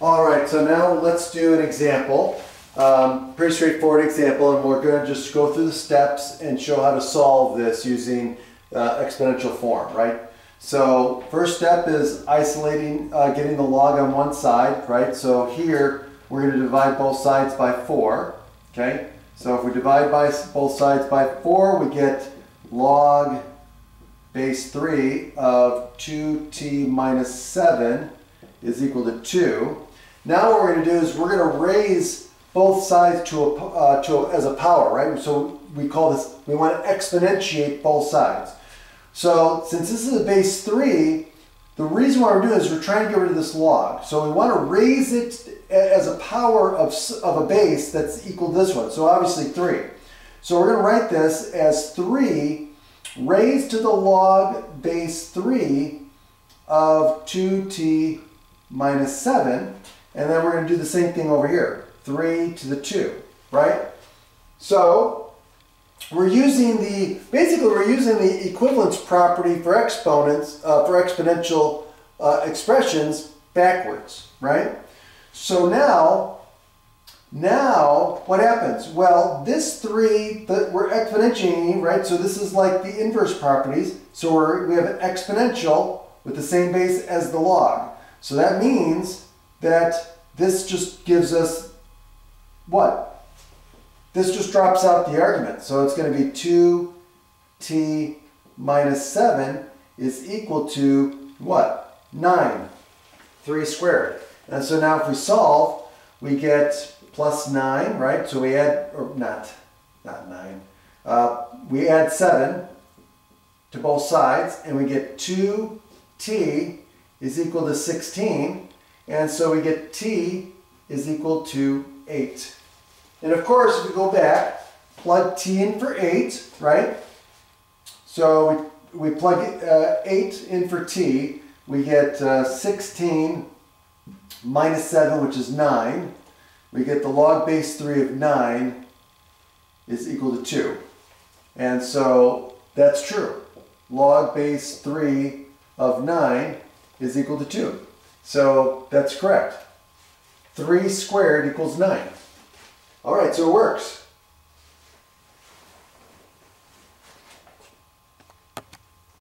All right, so now let's do an example. Pretty straightforward example, and we're going to just go through the steps and show how to solve this using exponential form, right? So first step is isolating, getting the log on one side, right? So here we're going to divide both sides by 4, okay? So if we divide by both sides by 4, we get log base 3 of 2t minus 7 is equal to 2. Now what we're going to do is we're going to raise both sides as a power, right? So we call this, we want to exponentiate both sides. So since this is a base 3, the reason why we're doing this is we're trying to get rid of this log. So we want to raise it as a power of a base that's equal to this one. So obviously 3. So we're going to write this as 3 raised to the log base 3 of 2t minus 7. And then we're going to do the same thing over here. 3 to the 2, right? So we're using we're using the equivalence property for exponents, for exponential expressions backwards, right? So now what happens? Well, this 3 that we're exponentiating, right? So this is like the inverse properties. So we have an exponential with the same base as the log. So that means that this just gives us what? This just drops out the argument. So it's going to be 2t minus 7 is equal to what? 9. 3 squared. And so now if we solve, we get plus 9, right? So we add, or not 9. We add 7 to both sides, and we get 2t is equal to 16. And so we get t is equal to 8. And of course, if we go back, plug t in for 8, right? So we plug 8 in for t. We get 16 minus 7, which is 9. We get the log base 3 of 9 is equal to 2. And so that's true. Log base 3 of 9 is equal to 2. So that's correct. 3 squared equals 9. All right, so it works.